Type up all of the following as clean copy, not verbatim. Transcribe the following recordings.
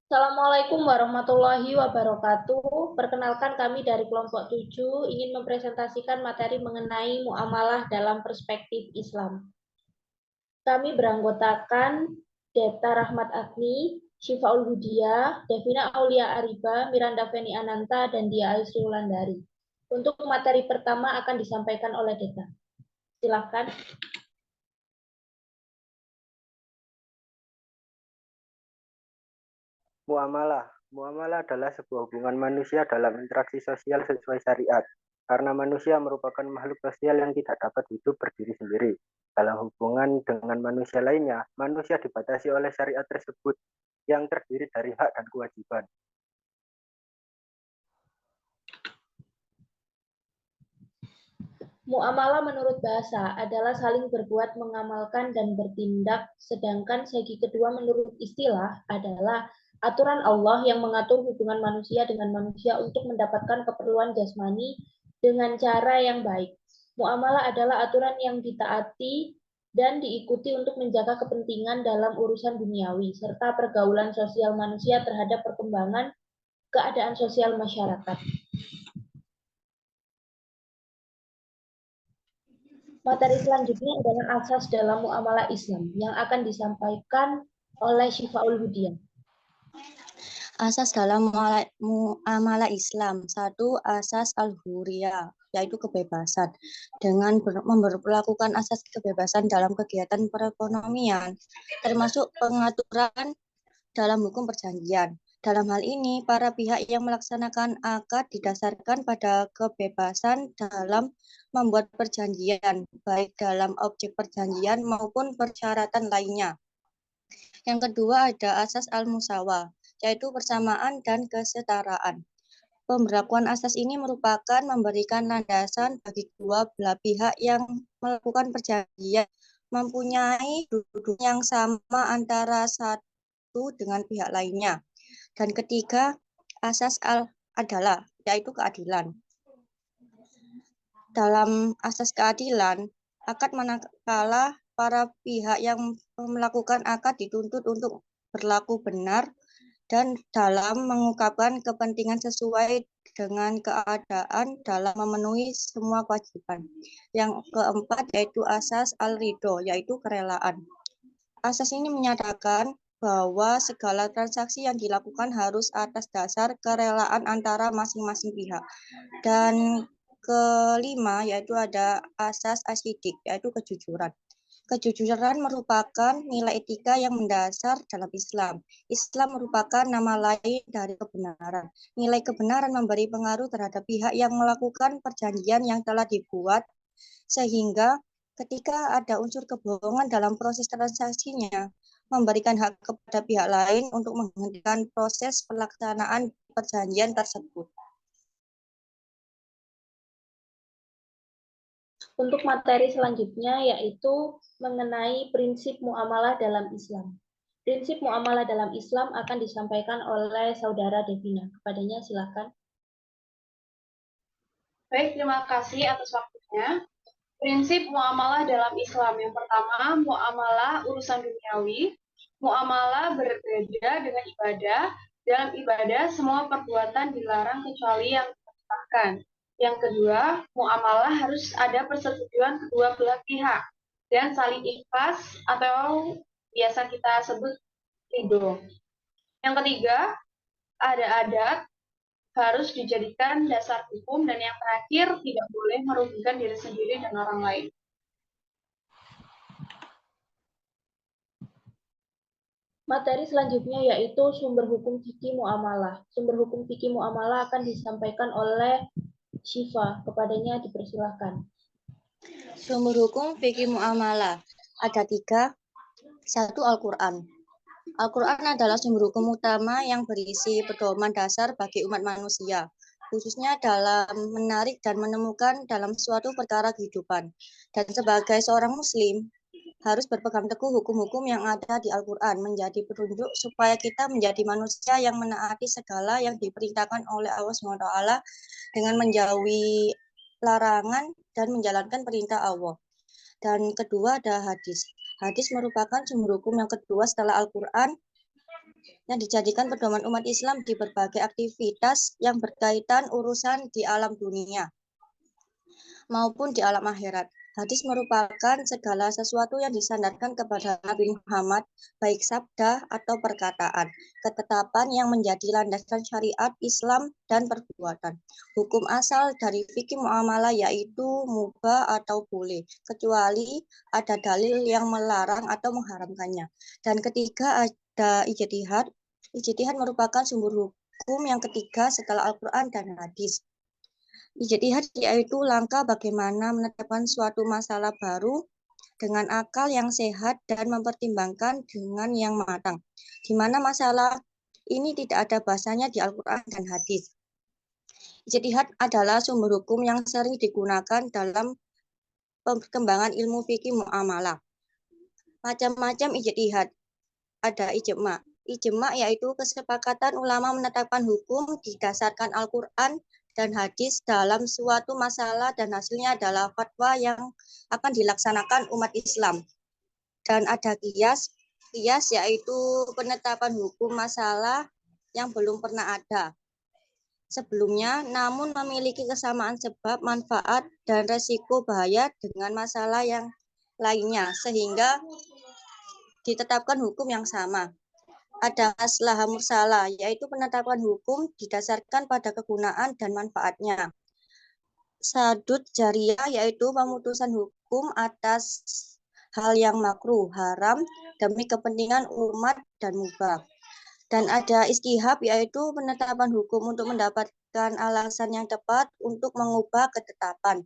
Assalamualaikum warahmatullahi wabarakatuh. Perkenalkan kami dari kelompok 7 ingin mempresentasikan materi mengenai muamalah dalam perspektif Islam. Kami beranggotakan Deta Rahmat Agni, Syifaul Hudia, Devina Aulia Ariba, Miranda Feni Ananta, dan Dia Aisri Wulandari. Untuk materi pertama akan disampaikan oleh Deta. Silakan. Muamalah. Muamalah adalah sebuah hubungan manusia dalam interaksi sosial sesuai syariat. Karena manusia merupakan makhluk sosial yang tidak dapat hidup berdiri sendiri. Dalam hubungan dengan manusia lainnya, manusia dibatasi oleh syariat tersebut yang terdiri dari hak dan kewajiban. Muamalah menurut bahasa adalah saling berbuat, mengamalkan, dan bertindak, sedangkan segi kedua menurut istilah adalah aturan Allah yang mengatur hubungan manusia dengan manusia untuk mendapatkan keperluan jasmani dengan cara yang baik. Muamalah adalah aturan yang ditaati dan diikuti untuk menjaga kepentingan dalam urusan duniawi, serta pergaulan sosial manusia terhadap perkembangan keadaan sosial masyarakat. Materi selanjutnya adalah asas dalam muamalah Islam yang akan disampaikan oleh Syifaul Hudia. Asas dalam muamalah Islam. Satu, asas al-huriyah, yaitu kebebasan. Dengan memperlakukan asas kebebasan dalam kegiatan perekonomian, termasuk pengaturan dalam hukum perjanjian. Dalam hal ini, para pihak yang melaksanakan akad didasarkan pada kebebasan dalam membuat perjanjian, baik dalam objek perjanjian maupun persyaratan lainnya. Yang kedua ada asas al-musawah, yaitu persamaan dan kesetaraan. Pemberlakuan asas ini merupakan memberikan landasan bagi dua belah pihak yang melakukan perjanjian mempunyai duduk yang sama antara satu dengan pihak lainnya. Dan ketiga, asas al-adalah, yaitu keadilan. Dalam asas keadilan, akad manakala para pihak yang melakukan akad dituntut untuk berlaku benar dan dalam mengungkapkan kepentingan sesuai dengan keadaan dalam memenuhi semua kewajiban. Yang keempat yaitu asas al-ridho, yaitu kerelaan. Asas ini menyatakan bahwa segala transaksi yang dilakukan harus atas dasar kerelaan antara masing-masing pihak. Dan kelima yaitu ada asas asidik, yaitu kejujuran. Kejujuran merupakan nilai etika yang mendasar dalam Islam. Islam merupakan nama lain dari kebenaran. Nilai kebenaran memberi pengaruh terhadap pihak yang melakukan perjanjian yang telah dibuat, sehingga ketika ada unsur kebohongan dalam proses transaksinya, memberikan hak kepada pihak lain untuk menghentikan proses pelaksanaan perjanjian tersebut. Untuk materi selanjutnya yaitu mengenai prinsip muamalah dalam Islam. Prinsip muamalah dalam Islam akan disampaikan oleh Saudara Devina. Kepadanya silakan. Baik, terima kasih atas waktunya. Prinsip muamalah dalam Islam. Yang pertama, muamalah urusan duniawi. Muamalah berbeda dengan ibadah. Dalam ibadah, semua perbuatan dilarang kecuali yang diperintahkan. Yang kedua, muamalah harus ada persetujuan kedua belah pihak dan saling ikhlas atau biasa kita sebut ridho. Yang ketiga, ada adat harus dijadikan dasar hukum, dan yang terakhir tidak boleh merugikan diri sendiri dan orang lain. Materi selanjutnya yaitu sumber hukum fikih muamalah. Sumber hukum fikih muamalah akan disampaikan oleh Syifa. Kepadanya dipersilahkan. Sumber hukum fikih muamalah ada 3. 1. Al-Quran. Al-Quran adalah sumber hukum utama yang berisi pedoman dasar bagi umat manusia, khususnya dalam menarik dan menemukan dalam suatu perkara kehidupan. Dan sebagai seorang muslim, harus berpegang teguh hukum-hukum yang ada di Al-Quran menjadi petunjuk supaya kita menjadi manusia yang menaati segala yang diperintahkan oleh Allah SWT dengan menjauhi larangan dan menjalankan perintah Allah. Dan kedua ada hadis. Hadis merupakan sumber hukum yang kedua setelah Al-Quran yang dijadikan pedoman umat Islam di berbagai aktivitas yang berkaitan urusan di alam dunia maupun di alam akhirat. Hadis merupakan segala sesuatu yang disandarkan kepada Nabi Muhammad, baik sabda atau perkataan, ketetapan yang menjadi landasan syariat Islam dan perbuatan. Hukum asal dari fikih muamalah yaitu mubah atau boleh, kecuali ada dalil yang melarang atau mengharamkannya. Dan ketiga ada ijtihad. Ijtihad merupakan sumber hukum yang ketiga setelah Al-Quran dan hadis. Ijtihad yaitu langkah bagaimana menetapkan suatu masalah baru dengan akal yang sehat dan mempertimbangkan dengan yang matang, di mana masalah ini tidak ada bahasanya di Al-Quran dan hadis. Ijtihad adalah sumber hukum yang sering digunakan dalam perkembangan ilmu fikih muamalah. Macam-macam ijtihad. Ada ijma'. Ijma' yaitu kesepakatan ulama menetapkan hukum didasarkan Al-Quran dan hadis dalam suatu masalah dan hasilnya adalah fatwa yang akan dilaksanakan umat Islam. Dan ada qiyas. Qiyas yaitu penetapan hukum masalah yang belum pernah ada sebelumnya, namun memiliki kesamaan sebab, manfaat, dan resiko bahaya dengan masalah yang lainnya, sehingga ditetapkan hukum yang sama. Ada maslaha mursalah, yaitu penetapan hukum didasarkan pada kegunaan dan manfaatnya. Sadud jariyah, yaitu pemutusan hukum atas hal yang makruh, haram, demi kepentingan umat dan mubah. Dan ada istihab, yaitu penetapan hukum untuk mendapatkan alasan yang tepat untuk mengubah ketetapan.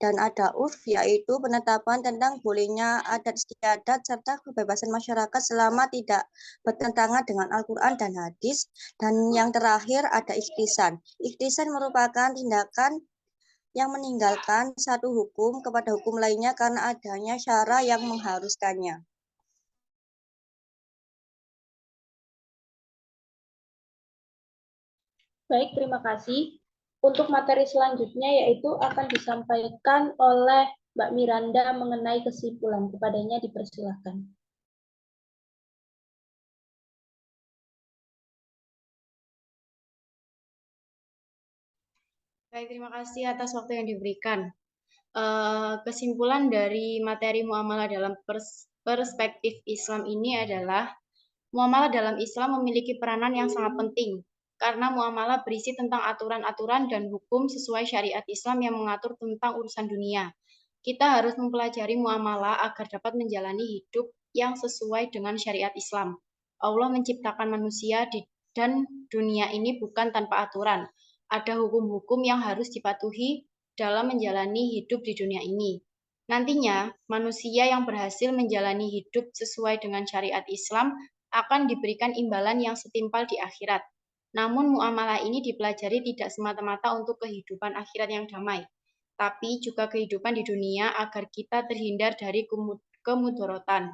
Dan ada urf, yaitu penetapan tentang bolehnya adat istiadat serta kebebasan masyarakat selama tidak bertentangan dengan Al-Quran dan hadis. Dan yang terakhir ada ikhtisan. Ikhtisan merupakan tindakan yang meninggalkan satu hukum kepada hukum lainnya karena adanya syara yang mengharuskannya. Baik, terima kasih. Untuk materi selanjutnya yaitu akan disampaikan oleh Mbak Miranda mengenai kesimpulan. Kepadanya dipersilahkan. Baik, terima kasih atas waktu yang diberikan. Kesimpulan dari materi muamalah dalam perspektif Islam ini adalah muamalah dalam Islam memiliki peranan yang sangat penting karena muamalah berisi tentang aturan-aturan dan hukum sesuai syariat Islam yang mengatur tentang urusan dunia. Kita harus mempelajari muamalah agar dapat menjalani hidup yang sesuai dengan syariat Islam. Allah menciptakan manusia dan dunia ini bukan tanpa aturan. Ada hukum-hukum yang harus dipatuhi dalam menjalani hidup di dunia ini. Nantinya, manusia yang berhasil menjalani hidup sesuai dengan syariat Islam akan diberikan imbalan yang setimpal di akhirat. Namun muamalah ini dipelajari tidak semata-mata untuk kehidupan akhirat yang damai, tapi juga kehidupan di dunia agar kita terhindar dari kemudorotan.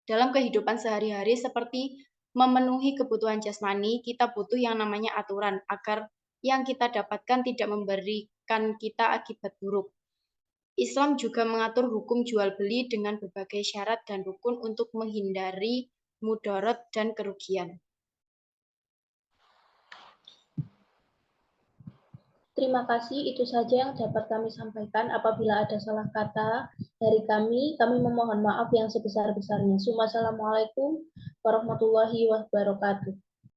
Dalam kehidupan sehari-hari seperti memenuhi kebutuhan jasmani, kita butuh yang namanya aturan agar yang kita dapatkan tidak memberikan kita akibat buruk. Islam juga mengatur hukum jual beli dengan berbagai syarat dan rukun untuk menghindari mudarat dan kerugian. Terima kasih, itu saja yang dapat kami sampaikan. Apabila ada salah kata dari kami memohon maaf yang sebesar-besarnya. Wassalamualaikum warahmatullahi wabarakatuh.